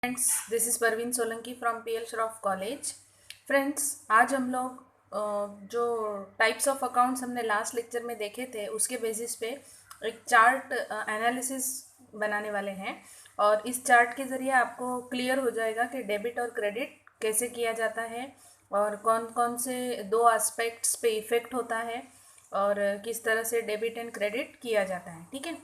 Friends, this is Parveen Solanki from PL Shroff college. Friends, आज हम लोग जो टाइप्स ऑफ अकाउंट्स हमने लास्ट लेक्चर में देखे थे उसके बेसिस पे एक चार्ट एनालिसिस बनाने वाले हैं और इस चार्ट के ज़रिए आपको क्लियर हो जाएगा कि डेबिट और क्रेडिट कैसे किया जाता है और कौन कौन से दो एस्पेक्ट्स पे इफ़ेक्ट होता है और किस तरह से डेबिट एंड क्रेडिट किया जाता है। ठीक है।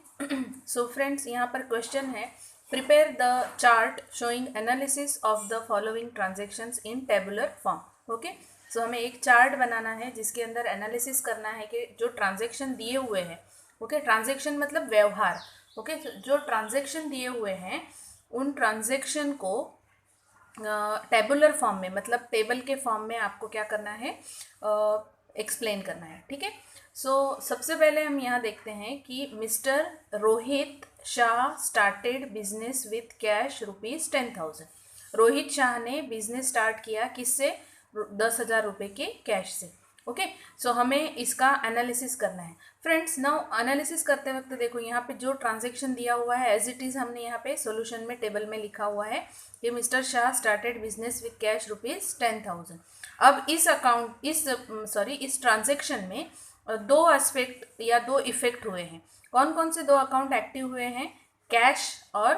सो फ्रेंड्स, यहाँ पर क्वेश्चन है, prepare the chart showing analysis of the following transactions in tabular form. Okay, so हमें एक चार्ट बनाना है जिसके अंदर एनालिसिस करना है कि जो ट्रांजेक्शन दिए हुए हैं, ओके, ट्रांजेक्शन मतलब व्यवहार, ओके, जो ट्रांजेक्शन दिए हुए हैं उन ट्रांजेक्शन को टेबुलर फॉर्म में, मतलब टेबल के फॉर्म में आपको क्या करना है, एक्सप्लेन करना है। ठीक है। सो सबसे पहले हम यहाँ देखते हैं कि mister Rohit Shah started business with cash ₹10,000। Rohit Shah ने बिजनेस स्टार्ट किया किससे? 10,000 रुपये के कैश से। ओके, सो हमें इसका एनालिसिस करना है। फ्रेंड्स, नाउ एनालिसिस करते वक्त देखो यहाँ पे जो ट्रांजेक्शन दिया हुआ है एज इट इज़ हमने यहाँ पे सॉल्यूशन में टेबल में लिखा हुआ है कि mister Shah started business with cash ₹10,000। अब इस ट्रांजेक्शन में दो एस्पेक्ट या दो इफेक्ट हुए हैं। कौन कौन से दो अकाउंट एक्टिव हुए हैं? कैश और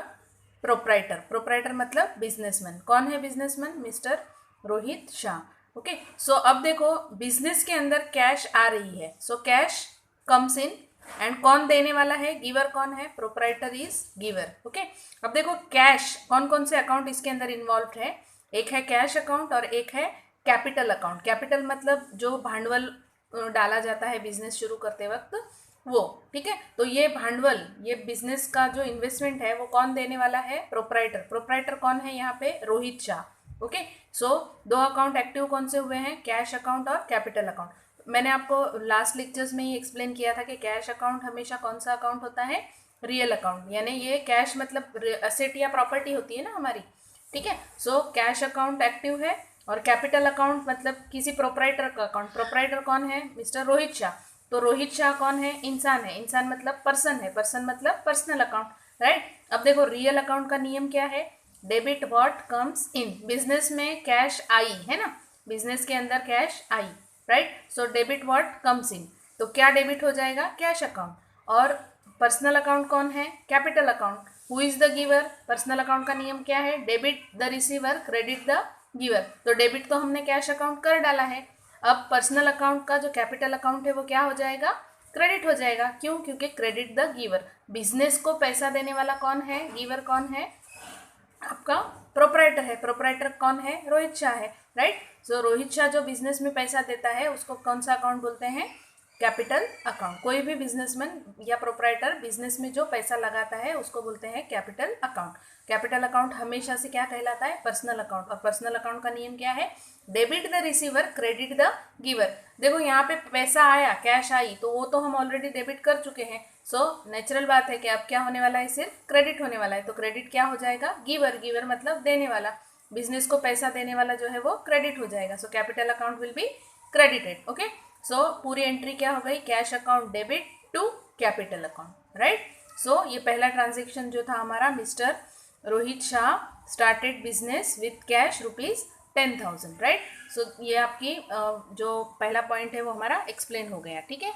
प्रोप्राइटर। प्रोप्राइटर मतलब बिजनेसमैन। कौन है businessman? Mister Rohit Shah. Okay, so अब देखो बिजनेस के अंदर कैश आ रही है, so cash comes in and कौन देने वाला है? गिवर कौन है? Proprietor is giver. ओके, अब देखो कैश, कौन कौन से अकाउंट इसके अंदर इन्वॉल्व है? एक है कैश अकाउंट और एक है कैपिटल अकाउंट। कैपिटल मतलब जो भांडवल डाला जाता है बिजनेस शुरू करते वक्त, वो। ठीक है, तो ये भांडवल, ये बिजनेस का जो इन्वेस्टमेंट है वो कौन देने वाला है? प्रोप्राइटर। प्रोप्राइटर कौन है यहाँ पे? रोहित शाह। ओके, सो दो अकाउंट एक्टिव कौन से हुए हैं? कैश अकाउंट और कैपिटल अकाउंट। मैंने आपको लास्ट लेक्चर्स में ही एक्सप्लेन किया था कि कैश अकाउंट हमेशा कौन सा अकाउंट होता है? रियल अकाउंट, यानी ये कैश मतलब असेट या प्रॉपर्टी होती है ना हमारी। ठीक है, सो कैश अकाउंट एक्टिव है और कैपिटल अकाउंट मतलब किसी प्रोप्राइटर का अकाउंट। प्रोप्राइटर कौन है? मिस्टर रोहित शाह। तो रोहित शाह कौन है? इंसान है। इंसान मतलब पर्सन है। पर्सन मतलब पर्सनल अकाउंट, राइट। अब देखो रियल अकाउंट का नियम क्या है? Debit what comes in. Business में कैश आई है ना, बिजनेस के अंदर cash I, right. So debit what comes इन, तो क्या डेबिट हो जाएगा? Cash account. और पर्सनल अकाउंट कौन है? Capital account. Who is the giver? Personal account का नियम क्या है? Debit the receiver, credit the giver. तो डेबिट तो हमने कैश अकाउंट कर डाला है। अब पर्सनल अकाउंट का जो कैपिटल अकाउंट है वो क्या हो जाएगा? क्रेडिट हो जाएगा। क्यों? क्योंकि क्रेडिट द गिवर। बिजनेस को पैसा देने वाला कौन है? गिवर कौन है? आपका प्रोप्राइटर है। प्रोप्राइटर कौन है? रोहित शाह है, राइट। सो रोहित शाह जो बिजनेस में पैसा देता है उसको कौन सा अकाउंट बोलते हैं? Capital account. कोई भी बिजनेसमैन या प्रोप्राइटर बिजनेस में जो पैसा लगाता है उसको बोलते हैं कैपिटल अकाउंट। कैपिटल अकाउंट हमेशा से क्या कहलाता है? Personal account. और पर्सनल अकाउंट का नियम क्या है? Debit the receiver, credit the giver. देखो यहाँ पे पैसा आया, कैश आई, तो वो तो हम ऑलरेडी डेबिट कर चुके हैं। सो नेचुरल बात है कि अब क्या होने वाला है? सिर्फ क्रेडिट होने वाला है। तो क्रेडिट क्या हो जाएगा? गिवर। गिवर मतलब देने वाला। बिजनेस को पैसा देने वाला जो है वो क्रेडिट हो जाएगा। So capital account will be credited. Okay, so पूरी एंट्री क्या हो गई? Cash account debit to capital account, right. So ये पहला ट्रांजेक्शन जो था हमारा, mister Rohit Shah started business with cash ₹10,000, right. So ये आपकी जो पहला पॉइंट है वो हमारा एक्सप्लेन हो गया। ठीक है।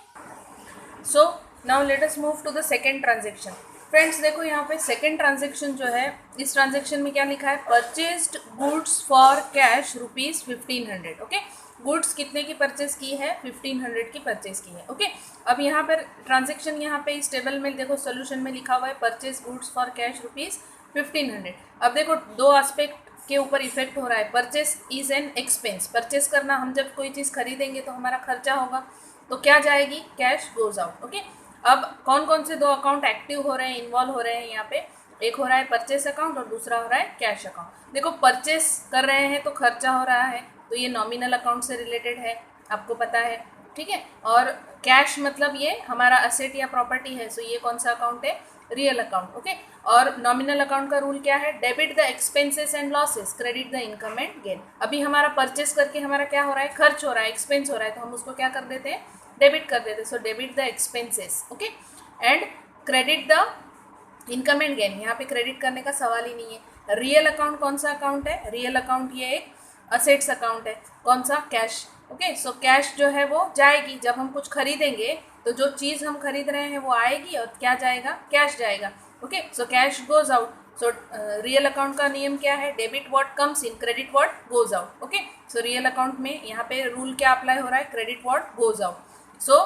So now let us move to the second transaction. Friends देखो यहाँ पे सेकेंड ट्रांजेक्शन जो है, इस ट्रांजेक्शन में क्या लिखा है? Purchased goods for cash ₹1,500। Okay, goods कितने की परचेस की है? 1,500 की परचेस की है। ओके, अब यहाँ पर ट्रांजेक्शन, यहाँ पे इस टेबल में देखो सोल्यूशन में लिखा हुआ है परचेज गुड्स फॉर कैश ₹1,500। अब देखो दो एस्पेक्ट के ऊपर इफेक्ट हो रहा है। Purchase is an expense. Purchase करना, हम जब कोई चीज़ खरीदेंगे तो हमारा खर्चा होगा, तो क्या जाएगी? Cash goes out. ओके, अब कौन कौन से दो अकाउंट एक्टिव हो रहे हैं, इन्वॉल्व हो रहे हैं यहाँ पे? एक हो रहा है परचेस अकाउंट और दूसरा हो रहा है कैश अकाउंट। देखो परचेस कर रहे हैं तो खर्चा हो रहा है, तो ये नॉमिनल अकाउंट से रिलेटेड है, आपको पता है। ठीक है, और कैश मतलब ये हमारा असेट या प्रॉपर्टी है, सो ये कौन सा अकाउंट है? Real account. ओके, और नॉमिनल अकाउंट का रूल क्या है? Debit the expenses and losses, credit the income and gain. अभी हमारा परचेस करके हमारा क्या हो रहा है? खर्च हो रहा है, एक्सपेंस हो रहा है, तो हम उसको क्या कर देते हैं? डेबिट कर देते हैं। सो debit the expenses, okay, and credit the income and gain. यहाँ पे क्रेडिट करने का सवाल ही नहीं है। रियल अकाउंट कौन सा अकाउंट है? रियल अकाउंट ये एक असेट्स अकाउंट है। कौन सा? कैश। ओके, सो कैश जो है वो जाएगी, जब हम कुछ खरीदेंगे तो जो चीज़ हम खरीद रहे हैं वो आएगी और क्या जाएगा? कैश जाएगा। Okay, so cash goes out. So real account का नियम क्या है? Debit what comes in, credit what goes out. Okay, so real account में यहाँ पे रूल क्या अप्लाई हो रहा है? Credit what goes out. So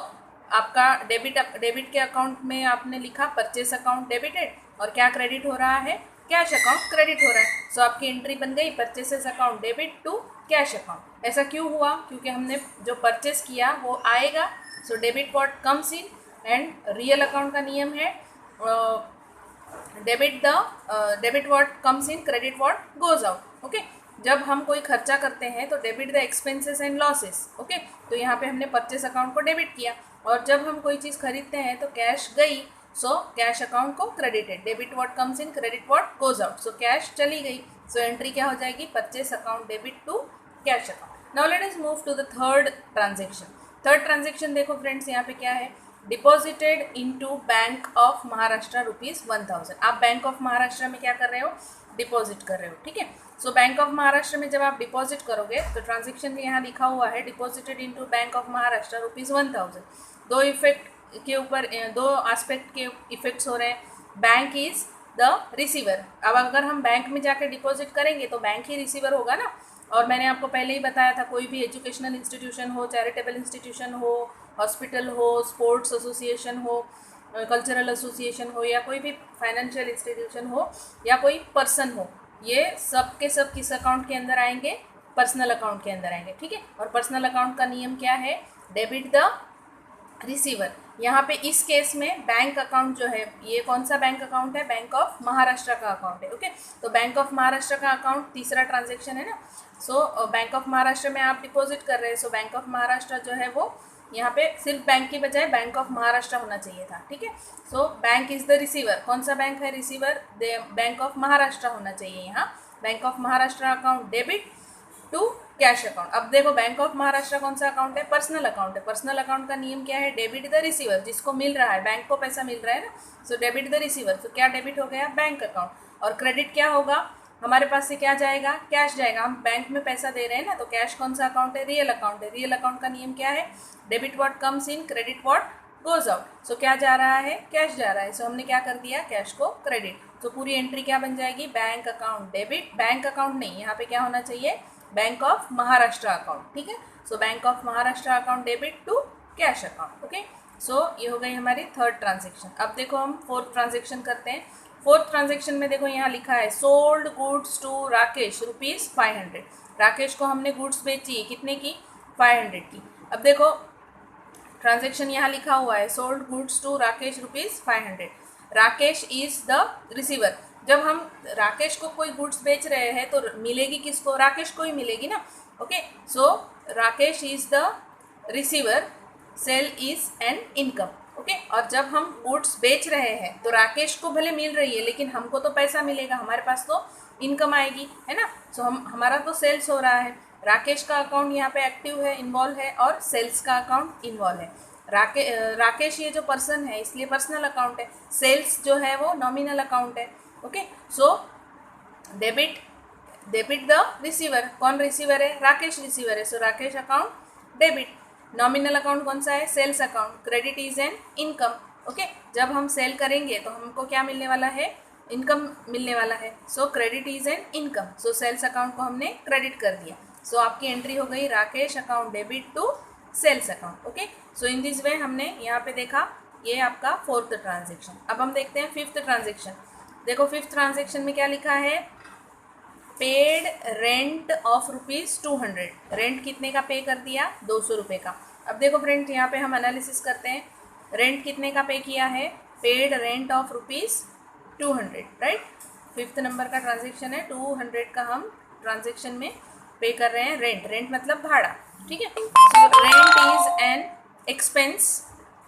आपका डेबिट के अकाउंट में आपने लिखा परचेस अकाउंट डेबिटेड, और क्या क्रेडिट हो रहा है? कैश अकाउंट क्रेडिट हो रहा है। सो आपकी एंट्री बन गई purchases account debit to cash account. ऐसा क्यों हुआ? क्योंकि हमने जो परचेस किया वो आएगा। So debit what comes in, and real account का नियम है debit what comes in, credit what goes out. Okay, जब हम कोई खर्चा करते हैं तो debit the expenses and losses. Okay, तो यहाँ पे हमने परचेस अकाउंट को डेबिट किया, और जब हम कोई चीज़ खरीदते हैं तो कैश गई, सो कैश अकाउंट को credited. Debit what comes in, credit what goes out. So cash चली गई, सो एंट्री क्या हो जाएगी? Purchase account debit to cash account. Now let us move to the third transaction. Third transaction देखो friends, यहाँ पे क्या है? Deposited into bank of Maharashtra ₹1000। आप बैंक ऑफ महाराष्ट्र में क्या कर रहे हो? डिपॉजिट कर रहे हो। ठीक है, सो बैंक ऑफ महाराष्ट्र में जब आप डिपॉजिट करोगे तो ट्रांजेक्शन में यहाँ लिखा हुआ है deposited into bank of Maharashtra ₹1000। दो इफेक्ट के ऊपर, दो एस्पेक्ट के इफेक्ट्स हो रहे हैं। Bank is the receiver. अब अगर हम बैंक में जाकर डिपॉजिट करेंगे तो बैंक ही रिसीवर होगा ना। और मैंने आपको पहले ही बताया था, कोई भी एजुकेशनल इंस्टीट्यूशन हो, चैरिटेबल इंस्टीट्यूशन हो, हॉस्पिटल हो, स्पोर्ट्स एसोसिएशन हो, कल्चरल एसोसिएशन हो, या कोई भी फाइनेंशियल इंस्टीट्यूशन हो, या कोई पर्सन हो, ये सब के सब किस अकाउंट के अंदर आएंगे? पर्सनल अकाउंट के अंदर आएंगे। ठीक है, और पर्सनल अकाउंट का नियम क्या है? Debit the receiver. यहाँ पे इस केस में बैंक अकाउंट जो है, ये कौन सा बैंक अकाउंट है? बैंक ऑफ महाराष्ट्र का अकाउंट है। ओके, तो बैंक ऑफ महाराष्ट्र का अकाउंट तीसरा ट्रांजेक्शन है ना। सो बैंक ऑफ महाराष्ट्र में आप डिपॉजिट कर रहे हैं, सो बैंक ऑफ महाराष्ट्र जो है वो यहाँ पे सिर्फ बैंक की बजाय बैंक ऑफ महाराष्ट्र होना चाहिए था। ठीक है, so bank is the receiver. कौन सा बैंक है रिसीवर? बैंक ऑफ महाराष्ट्र होना चाहिए यहाँ। Bank of Maharashtra account debit to cash account. अब देखो, बैंक ऑफ महाराष्ट्र कौन सा अकाउंट है? पर्सनल अकाउंट है। पर्सनल अकाउंट का नियम क्या है? Debit the receiver. जिसको मिल रहा है, बैंक को पैसा मिल रहा है ना, सो डेबिट द रिसीवर। तो क्या डेबिट हो गया? Bank account. और क्रेडिट क्या होगा? हमारे पास से क्या जाएगा? कैश जाएगा। हम बैंक में पैसा दे रहे हैं ना, तो कैश कौन सा अकाउंट है? रियल अकाउंट है। रियल अकाउंट का नियम क्या है? Debit what comes in, credit what goes out. So क्या जा रहा है? कैश जा रहा है। सो हमने क्या कर दिया? कैश को क्रेडिट। तो पूरी एंट्री क्या बन जाएगी? Bank account debit, bank account नहीं, यहाँ पे क्या होना चाहिए? Bank of Maharashtra account. ठीक है, so bank of Maharashtra account debit to cash account. Okay, so ये हो गई हमारी थर्ड ट्रांजेक्शन। अब देखो हम फोर्थ ट्रांजेक्शन करते हैं। फोर्थ ट्रांजेक्शन में देखो यहाँ लिखा है sold goods to Rakesh ₹500। Rakesh को हमने गुड्स बेची, कितने की? 500 की। अब देखो ट्रांजेक्शन यहाँ लिखा हुआ है sold goods to Rakesh ₹500। Rakesh is the receiver. जब हम राकेश को कोई गुड्स बेच रहे हैं तो मिलेगी किसको? राकेश को ही मिलेगी ना। Okay, so Rakesh is the receiver, sale is an income. Okay, और जब हम गुड्स बेच रहे हैं तो राकेश को भले मिल रही है, लेकिन हमको तो पैसा मिलेगा, हमारे पास तो इनकम आएगी, है ना। सो हमारा तो सेल्स हो रहा है। राकेश का अकाउंट यहाँ पे एक्टिव है, इन्वॉल्व है, और सेल्स का अकाउंट इन्वॉल्व है। राकेश ये जो पर्सन है इसलिए पर्सनल अकाउंट है। सेल्स जो है वो नॉमिनल अकाउंट है। Okay, so debit the receiver. कौन रिसीवर है? राकेश रिसीवर है। So Rakesh account debit. Nominal account कौन सा है? Sales account. Credit is an income. Okay, जब हम सेल करेंगे तो हमको क्या मिलने वाला है? इनकम मिलने वाला है। So credit is an income. So sales account को हमने क्रेडिट कर दिया। सो आपकी एंट्री हो गई Rakesh account debit to sales account. Okay, so in this way हमने यहाँ पे देखा, ये आपका फोर्थ ट्रांजेक्शन। अब हम देखते हैं फिफ्थ ट्रांजेक्शन। देखो फिफ्थ ट्रांजेक्शन में क्या लिखा है? Paid rent of ₹200। रेंट कितने का पे कर दिया? 200 रुपये का। अब देखो फ्रेंड्स, यहाँ पे हम एनालिसिस करते हैं। रेंट कितने का पे किया है? Paid rent of ₹200, right. Fifth number का ट्रांजेक्शन है। 200 का हम ट्रांजेक्शन में पे कर रहे हैं रेंट। रेंट मतलब भाड़ा, ठीक है। So rent is an expense,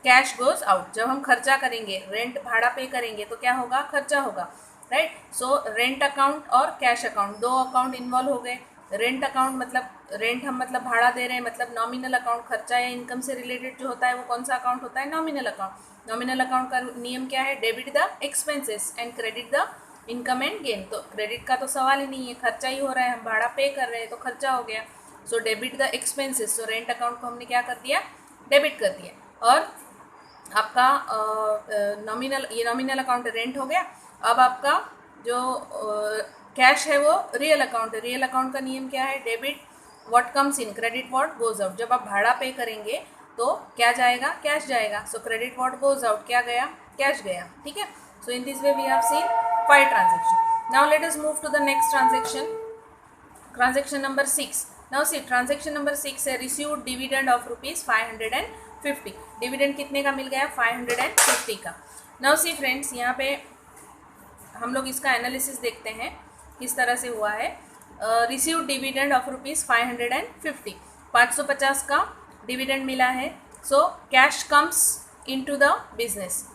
cash goes out. जब हम खर्चा करेंगे, रेंट भाड़ा पे करेंगे तो क्या होगा? खर्चा होगा, राइट। सो रेंट अकाउंट और कैश अकाउंट, दो अकाउंट इन्वॉल्व हो गए। रेंट अकाउंट मतलब रेंट हम मतलब भाड़ा दे रहे हैं, मतलब नॉमिनल अकाउंट। खर्चा या इनकम से रिलेटेड जो होता है वो कौन सा अकाउंट होता है? Nominal account. नॉमिनल अकाउंट का नियम क्या है? Debit the expenses and credit the income and gain. तो क्रेडिट का तो सवाल ही नहीं है, खर्चा ही हो रहा है, हम भाड़ा पे कर रहे हैं तो खर्चा हो गया। सो debit the expenses, so rent account को हमने क्या कर दिया, डेबिट कर दिया। और आपका नॉमिनल, ये नॉमिनल अकाउंट रेंट हो गया। अब आपका जो कैश है वो रियल अकाउंट है। रियल अकाउंट का नियम क्या है, debit what comes in, credit what goes out. जब आप भाड़ा पे करेंगे तो क्या जाएगा, कैश जाएगा। So credit what goes out, क्या गया, कैश गया, ठीक है। So in this way we have seen 5 transaction. Now let us move to the next transaction, transaction number 6। Now see transaction number 6 है रिसीव्ड डिविडेंड ऑफ ₹550। डिविडेंड कितने का मिल गया, 550 का। नाउ सी फ्रेंड्स, यहाँ पे हम लोग इसका एनालिसिस देखते हैं किस तरह से हुआ है। रिसीव्ड डिविडेंड ऑफ ₹550, 550 का डिविडेंड मिला है। So cash comes into the business.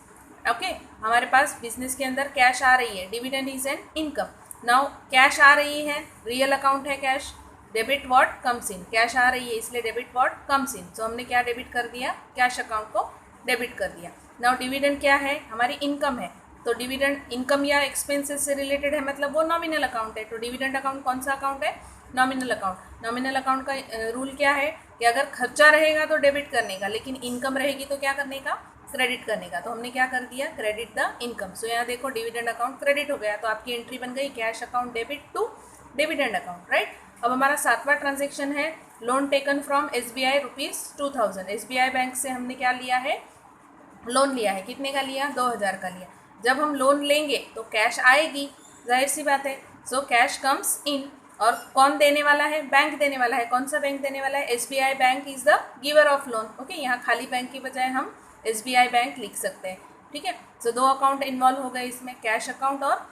Okay, हमारे पास बिजनेस के अंदर कैश आ रही है, dividend is an income. Now cash आ रही है, रियल अकाउंट है cash, debit what comes in, cash आ रही है इसलिए debit what comes in. So हमने क्या डेबिट कर दिया, कैश अकाउंट को डेबिट कर दिया। नाउ डिविडेंड क्या है, हमारी इनकम है। तो डिविडेंड इनकम या एक्सपेंसेस से रिलेटेड है, मतलब वो नॉमिनल अकाउंट है। तो डिविडेंड अकाउंट कौन सा अकाउंट है, नॉमिनल अकाउंट। नॉमिनल अकाउंट का रूल क्या है कि अगर खर्चा रहेगा तो डेबिट करने का, लेकिन इनकम रहेगी तो क्या करने का, क्रेडिट करने का। तो हमने क्या कर दिया, क्रेडिट द इनकम। सो यहाँ देखो डिविडेंड अकाउंट क्रेडिट हो गया, तो आपकी एंट्री बन गई cash account debit to dividend account, right. अब हमारा 7वां ट्रांजेक्शन है loan taken from SBI ₹2000। SBI bank से हमने क्या लिया है, लोन लिया है। कितने का लिया, 2000 का लिया। जब हम लोन लेंगे तो कैश आएगी, जाहिर सी बात है। सो कैश कम्स इन, और कौन देने वाला है, बैंक देने वाला है। कौन सा बैंक देने वाला है, SBI bank is the giver of loan. Okay, यहाँ खाली बैंक की बजाय हम SBI बैंक लिख सकते हैं, ठीक है। सो 2 अकाउंट इन्वॉल्व हो गए इसमें, कैश अकाउंट और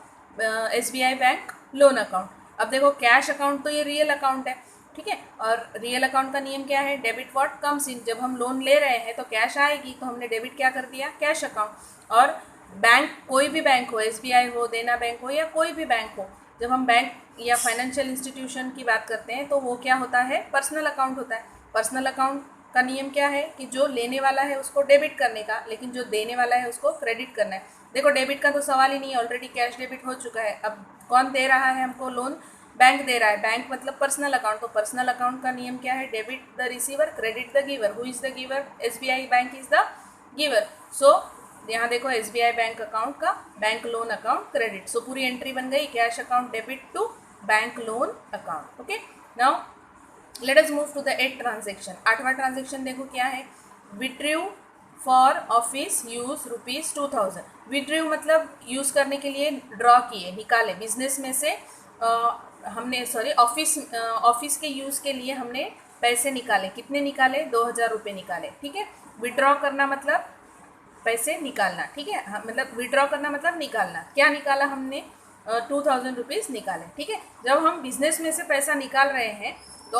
SBI बैंक लोन अकाउंट। अब देखो कैश अकाउंट तो ये रियल अकाउंट है, ठीक है। और रियल अकाउंट का नियम क्या है, डेबिट व्हाट कम्स इन। जब हम लोन ले रहे हैं तो कैश आएगी, तो हमने डेबिट क्या कर दिया, कैश अकाउंट। और बैंक, कोई भी बैंक हो, SBI हो, देना बैंक हो, या कोई भी बैंक हो, जब हम बैंक या फाइनेंशियल इंस्टीट्यूशन की बात करते हैं तो वो क्या होता है, पर्सनल अकाउंट होता है। पर्सनल अकाउंट का नियम क्या है कि जो लेने वाला है उसको डेबिट करने का, लेकिन जो देने वाला है उसको क्रेडिट करना है। देखो डेबिट का तो सवाल ही नहीं है, ऑलरेडी कैश डेबिट हो चुका है। अब कौन दे रहा है हमको लोन, बैंक दे रहा है। बैंक मतलब पर्सनल अकाउंट, तो पर्सनल अकाउंट का नियम क्या है, debit the receiver, credit the giver. Who is the giver, SBI bank is the giver. So यहाँ देखो SBI बैंक अकाउंट का bank loan account credit. So पूरी एंट्री बन गई cash account debit to bank loan account. Okay, now let us move to the 8th transaction. 8वां transaction देखो क्या है, withdrew for office use ₹2000। Withdrew मतलब use करने के लिए ड्रॉ किए, निकाले बिजनेस में से। हमने ऑफिस के यूज़ के लिए हमने पैसे निकाले। कितने निकाले, 2000 रुपये निकाले, ठीक है। विड्रॉ करना मतलब पैसे निकालना, ठीक है। मतलब विड्रॉ करना मतलब निकालना। क्या निकाला हमने, 2000 रुपीज़ निकाले, ठीक है। जब हम बिजनेस में से पैसा निकाल रहे हैं तो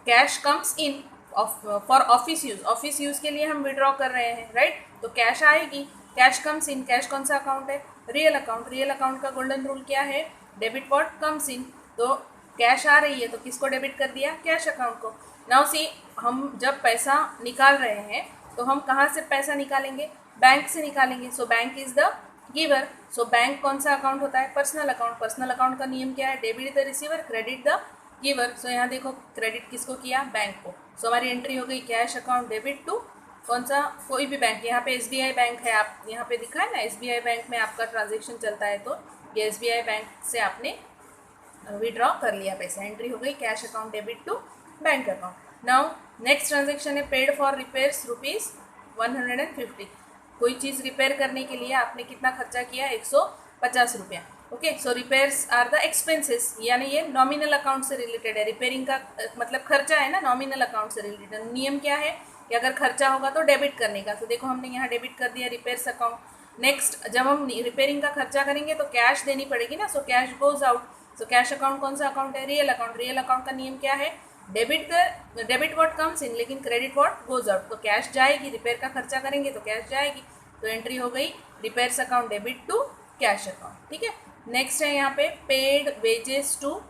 cash comes in for office use. Office use के लिए हम विड्रॉ कर रहे हैं, राइट। तो कैश आएगी, कैश कम्स इन। कैश कौन सा अकाउंट है, रियल अकाउंट। रियल अकाउंट का गोल्डन रूल क्या है, डेबिट व्हाट कम्स इन। तो कैश आ रही है तो किसको डेबिट कर दिया, कैश अकाउंट को। नाउ सी, हम जब पैसा निकाल रहे हैं तो हम कहाँ से पैसा निकालेंगे, बैंक से निकालेंगे। So bank is the giver. So bank कौन सा अकाउंट होता है, पर्सनल अकाउंट। पर्सनल अकाउंट का नियम क्या है, debit the receiver, credit the giver. So यहाँ देखो क्रेडिट किसको किया, बैंक को। सो हमारी एंट्री हो गई कैश अकाउंट डेबिट टू कौन सा, कोई भी बैंक। यहाँ पे SBI बैंक है, आप यहाँ पे दिखा है ना, SBI बैंक में आपका ट्रांजेक्शन चलता है, तो ये SBI बैंक से आपने विड्रॉ कर लिया पैसा। एंट्री हो गई cash account debit to bank account. Now next transaction है पेड फॉर रिपेयर्स ₹150। कोई चीज़ रिपेयर करने के लिए आपने कितना खर्चा किया, 150 रुपया। Okay, so repairs are the expenses, यानी ये नॉमिनल अकाउंट से रिलेटेड है। रिपेयरिंग का मतलब खर्चा है ना, नॉमिनल अकाउंट से रिलेटेड। नियम क्या है कि अगर खर्चा होगा तो डेबिट करने का। तो देखो हमने यहाँ डेबिट कर दिया रिपेयर्स अकाउंट। नेक्स्ट, जब हम रिपेयरिंग का खर्चा करेंगे तो कैश देनी पड़ेगी ना, सो cash goes out. So cash account कौन सा अकाउंट है, रियल अकाउंट। रियल अकाउंट का नियम क्या है, डेबिट व्हाट कम्स इन, लेकिन क्रेडिट व्हाट गोज आउट। तो कैश जाएगी, रिपेयर का खर्चा करेंगे तो कैश जाएगी। तो एंट्री हो गई repairs account debit to cash account, ठीक है। नेक्स्ट है यहाँ पे paid wages to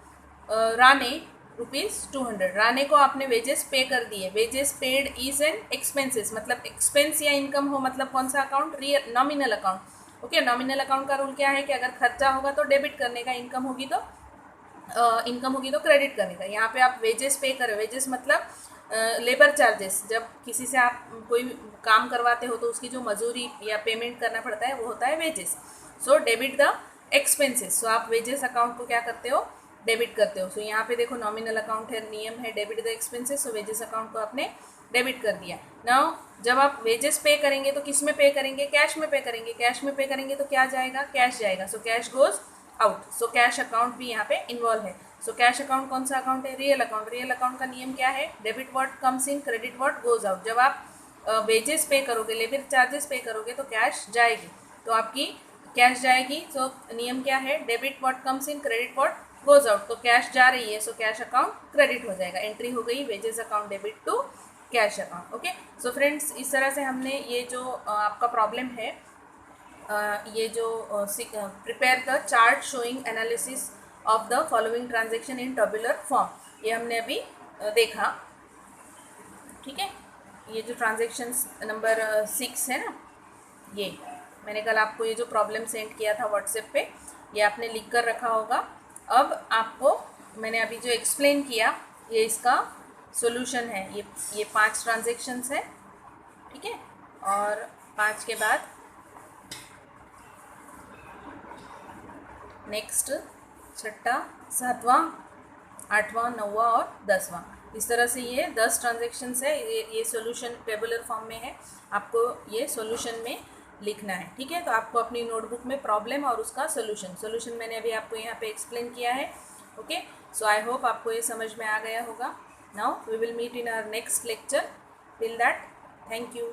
Rane ₹200। Rane को आपने वेजेस पे कर दिए। Wages paid is an expenses, मतलब एक्सपेंस या इनकम हो, मतलब कौन सा account, real nominal account. Okay, nominal account का रूल क्या है कि अगर खर्चा होगा तो डेबिट करने का, इनकम होगी तो क्रेडिट करने का। यहाँ पे आप वेजेस पे करो, वेजेस मतलब लेबर चार्जेस, जब किसी से आप कोई काम करवाते हो तो उसकी जो मजूरी या पेमेंट करना पड़ता है वो होता है wages. So debit the expenses, so आप वेजेस अकाउंट को क्या करते हो, डेबिट करते हो। सो यहाँ पे देखो नॉमिनल अकाउंट है, नियम है debit the expenses, so wages account को आपने डेबिट कर दिया। नाउ जब आप वेजेस पे करेंगे तो किस में पे करेंगे, कैश में पे करेंगे। कैश में पे करेंगे तो क्या जाएगा, कैश जाएगा, सो cash goes out. So cash account भी यहाँ पे इन्वॉल्व है। सो कैश अकाउंट कौन सा अकाउंट है, रियल अकाउंट। रियल अकाउंट का नियम क्या है, debit what comes in, credit what goes out. जब आप वेजेस पे करोगे, लेबर चार्जेस पे करोगे तो कैश जाएगी, तो आपकी कैश जाएगी। सो नियम क्या है, debit what comes in, credit what goes out. तो कैश जा रही है, सो कैश अकाउंट क्रेडिट हो जाएगा। एंट्री हो गई wages account debit to cash account. Okay, so friends इस तरह से हमने ये जो आपका प्रॉब्लम है, ये जो prepare the chart showing analysis of the following transaction in tabular form, ये हमने अभी देखा। ठीक है, ये जो ट्रांजेक्शन्स नंबर 6 है ना, ये मैंने कल आपको ये जो प्रॉब्लम सेंड किया था व्हाट्सएप पे, ये आपने लिख कर रखा होगा। अब आपको मैंने अभी जो एक्सप्लेन किया ये इसका सॉल्यूशन है। ये 5 ट्रांजेक्शन्स है, ठीक है, और 5 के बाद नेक्स्ट 6वां, 7वां, 8वां, 9वां और 10वां, इस तरह से ये 10 ट्रांजेक्शन्स है। ये सॉल्यूशन टेबुलर फॉर्म में है, आपको ये सॉल्यूशन में लिखना है। ठीक है, तो आपको अपनी नोटबुक में प्रॉब्लम और उसका सॉल्यूशन मैंने अभी आपको यहाँ पे एक्सप्लेन किया है। ओके, सो आई होप आपको ये समझ में आ गया होगा। Now we will meet in our next lecture. Till that, thank you.